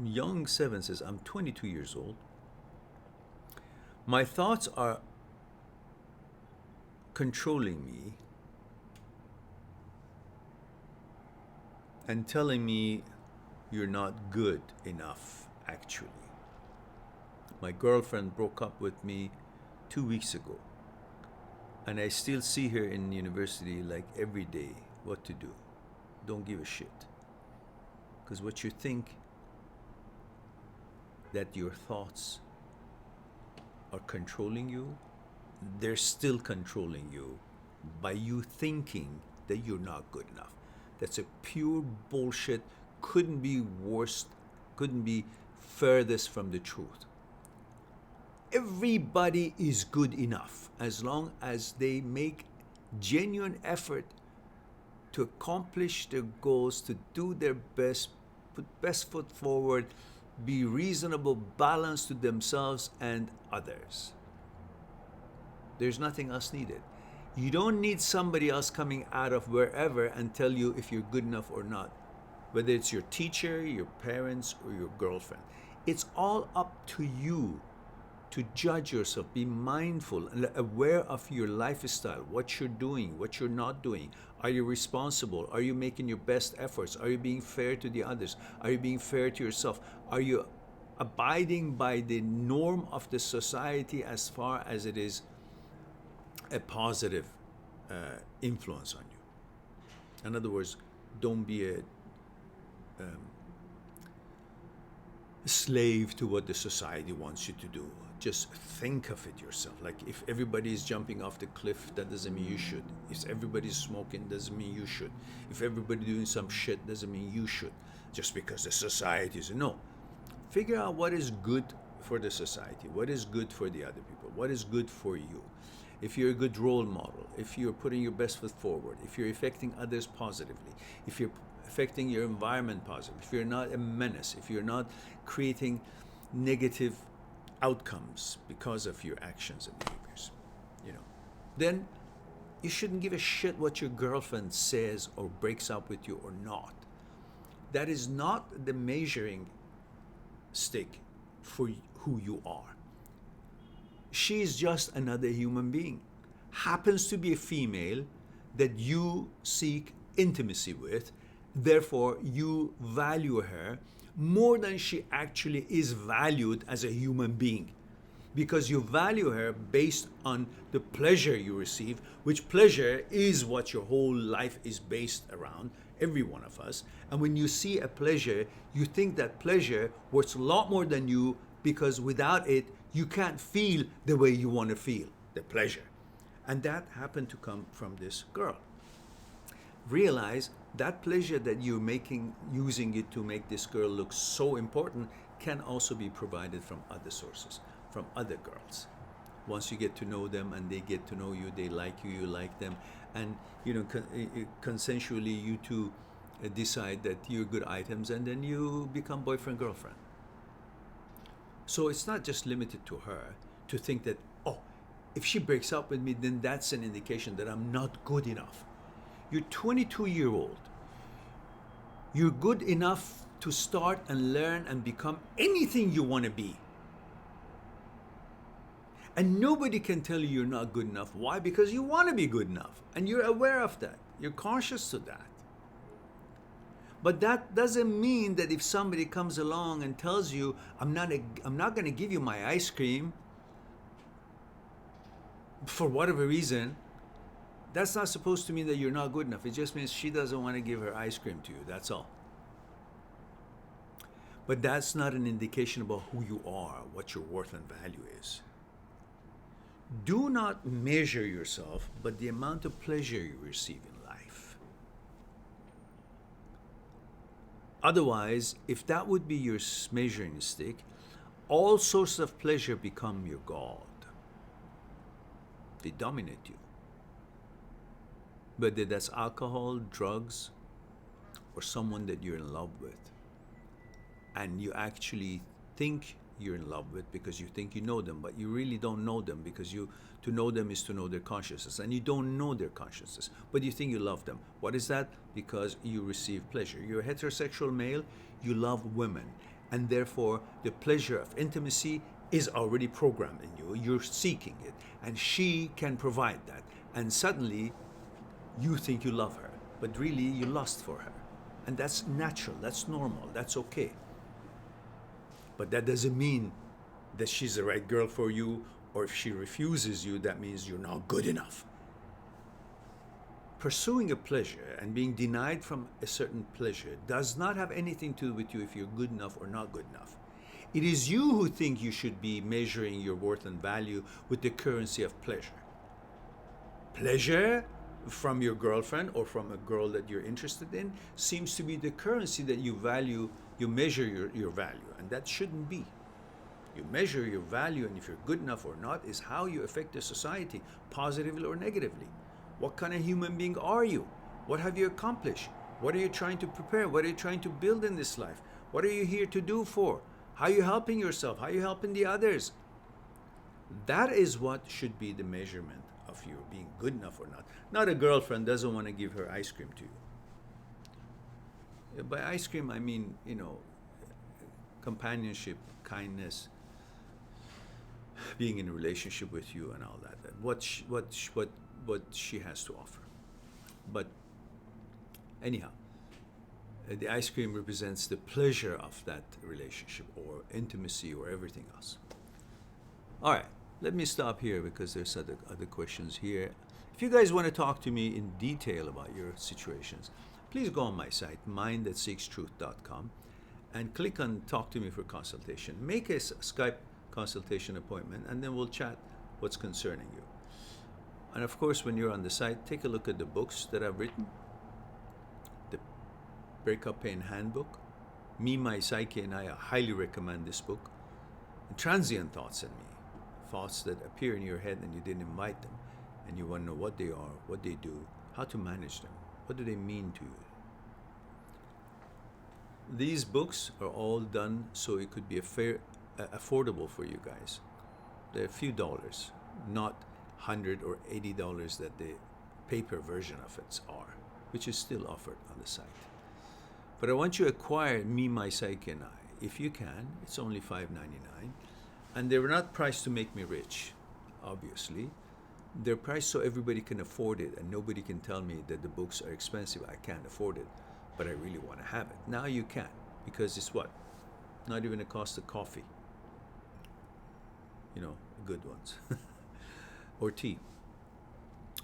young 7 says, I'm 22 years old. My thoughts are controlling me and telling me you're not good enough, actually. My girlfriend broke up with me 2 weeks ago, and I still see her in university like every day. What to do? Don't give a shit. Because what you think, that your thoughts are controlling you, they're still controlling you by you thinking that you're not good enough. That's a pure bullshit. Couldn't be worse, couldn't be furthest from the truth. Everybody is good enough as long as they make genuine effort to accomplish their goals, to do their best, put best foot forward, be reasonable, balanced to themselves and others. There's nothing else needed. You don't need somebody else coming out of wherever and tell you if you're good enough or not, whether it's your teacher, your parents, or your girlfriend. It's all up to you to judge yourself, be mindful and aware of your lifestyle, what you're doing, what you're not doing. Are you responsible? Are you making your best efforts? Are you being fair to the others? Are you being fair to yourself? Are you abiding by the norm of the society as far as it is a positive influence on you? In other words, don't be a slave to what the society wants you to do. Just think of it yourself. Like, if everybody is jumping off the cliff, that doesn't mean you should. If everybody's smoking, doesn't mean you should. If everybody doing some shit, doesn't mean you should. Just because the society is, no. Figure out what is good for the society, what is good for the other people, what is good for you. If you're a good role model, if you're putting your best foot forward, if you're affecting others positively, if you're affecting your environment positively, if you're not a menace, if you're not creating negative outcomes because of your actions and behaviors, then you shouldn't give a shit what your girlfriend says or breaks up with you or not. That is not the measuring stick for who you are. She is just another human being, happens to be a female that you seek intimacy with. Therefore, you value her more than she actually is valued as a human being, because you value her based on the pleasure you receive, which pleasure is what your whole life is based around, every one of us. And when you see a pleasure, you think that pleasure worth a lot more than you, because without it, you can't feel the way you want to feel, the pleasure. And that happened to come from this girl. Realize that pleasure that you're making, using it to make this girl look so important, can also be provided from other sources, from other girls. Once you get to know them and they get to know you, they like you, you like them, and consensually you two decide that you're good items, and then you become boyfriend, girlfriend. So it's not just limited to her to think that, oh, if she breaks up with me, then that's an indication that I'm not good enough. You're 22-year-old. You're good enough to start and learn and become anything you want to be. And nobody can tell you you're not good enough. Why? Because you want to be good enough. And you're aware of that. You're conscious to that. But that doesn't mean that if somebody comes along and tells you, I'm not going to give you my ice cream for whatever reason, that's not supposed to mean that you're not good enough. It just means she doesn't want to give her ice cream to you. That's all. But that's not an indication about who you are, what your worth and value is. Do not measure yourself by the amount of pleasure you receive in life. Otherwise, if that would be your measuring stick, all sorts of pleasure become your God. They dominate you. Whether that's alcohol, drugs, or someone that you're in love with, and you actually think you're in love with because you think you know them, but you really don't know them, because to know them is to know their consciousness, and you don't know their consciousness, but you think you love them. What is that? Because you receive pleasure. You're a heterosexual male, you love women, And therefore, the pleasure of intimacy is already programmed in you. You're seeking it. And she can provide that. And suddenly, you think you love her. But really, you lust for her. And that's natural. That's normal. That's okay. But that doesn't mean that she's the right girl for you, or if she refuses you, that means you're not good enough. Pursuing a pleasure and being denied from a certain pleasure does not have anything to do with you if you're good enough or not good enough. It is you who think you should be measuring your worth and value with the currency of pleasure. Pleasure from your girlfriend or from a girl that you're interested in seems to be the currency that you value, you measure your value, and that shouldn't be. You measure your value, and if you're good enough or not is how you affect the society, positively or negatively. What kind of human being are you? What have you accomplished? What are you trying to prepare? What are you trying to build in this life? What are you here to do for? How are you helping yourself? How are you helping the others? That is what should be the measurement of you being good enough or not. Not a girlfriend doesn't want to give her ice cream to you. By ice cream, I mean, companionship, kindness, being in a relationship with you and all that. What she has to offer. But anyhow, the ice cream represents the pleasure of that relationship or intimacy or everything else. All right, let me stop here because there's other questions here. If you guys want to talk to me in detail about your situations, please go on my site, mind@seekstruth.com, and click on Talk to Me for consultation. Make a Skype consultation appointment, and then we'll chat what's concerning you. And of course, when you're on the site, take a look at the books that I've written. The Breakup Pain Handbook. Me, My Psyche, and I highly recommend this book. And Transient Thoughts in Me. Thoughts that appear in your head and you didn't invite them. And you want to know what they are, what they do, how to manage them. What do they mean to you? These books are all done so it could be affordable for you guys. They're a few dollars, not $100 or $80 that the paper version of it are, which is still offered on the site. But I want you to acquire Me, My Psyche, and I. If you can, it's only $5.99. And they were not priced to make me rich, obviously. They're priced so everybody can afford it, and nobody can tell me that the books are expensive. I can't afford it, but I really want to have it. Now you can, because it's what? Not even a cost of coffee. Good ones. Or tea.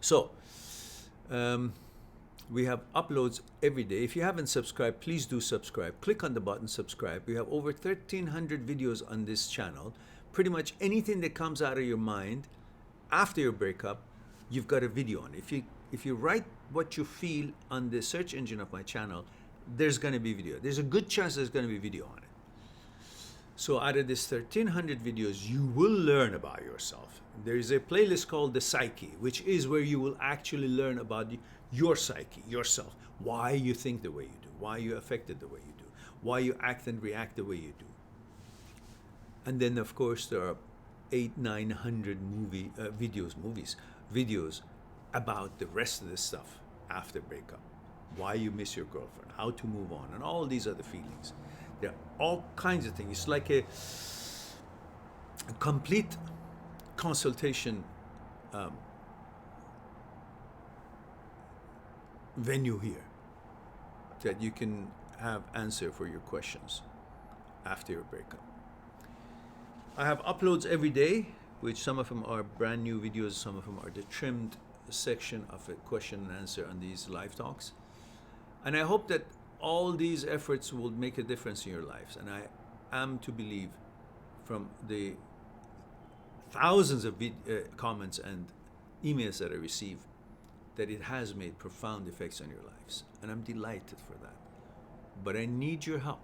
So, we have uploads every day. If you haven't subscribed, please do subscribe. Click on the button subscribe. We have over 1,300 videos on this channel. Pretty much anything that comes out of your mind after your breakup, you've got a video on. If you write what you feel on the search engine of my channel, there's going to be video. There's a good chance there's going to be video on it. So out of this 1,300 videos, you will learn about yourself. There is a playlist called The Psyche, which is where you will actually learn about your psyche, yourself, why you think the way you do, why you're affected the way you do, why you act and react the way you do. And then, of course, there are 800-900 videos about the rest of the stuff after breakup, why you miss your girlfriend, how to move on, and all these other feelings. There are all kinds of things. It's like a complete consultation venue here that you can have answer for your questions after your breakup. I have uploads every day, which some of them are brand new videos, some of them are the trimmed section of a question and answer on these live talks. And I hope that all these efforts will make a difference in your lives. And I am to believe from the thousands of comments and emails that I receive that it has made profound effects on your lives. And I'm delighted for that. But I need your help.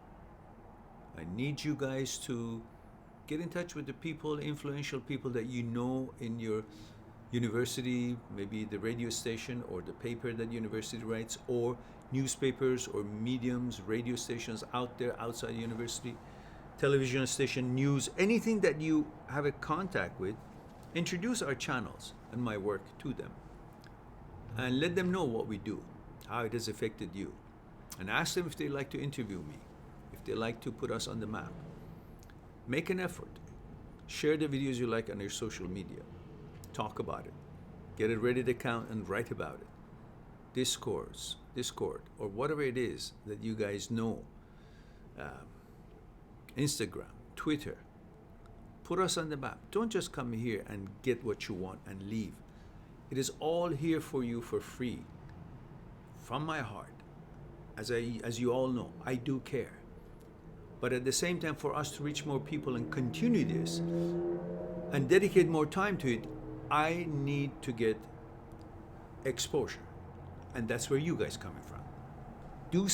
I need you guys to get in touch with the people, influential people that you know in your university, maybe the radio station or the paper that university writes, or newspapers or mediums, radio stations out there outside university, television station, news, anything that you have a contact with. Introduce our channels and my work to them. And let them know what we do, how it has affected you. And ask them if they'd like to interview me. If They like to put us on the map. Make an effort. Share the videos you like on your social media. Talk about it. Get a Reddit account and write about it. Discord, or whatever it is that you guys know. Instagram, Twitter. Put us on the map. Don't just come here and get what you want and leave. It is all here for you for free. From my heart. As you all know, I do care. But at the same time, for us to reach more people and continue this and dedicate more time to it, I need to get exposure. And that's where you guys coming from. Do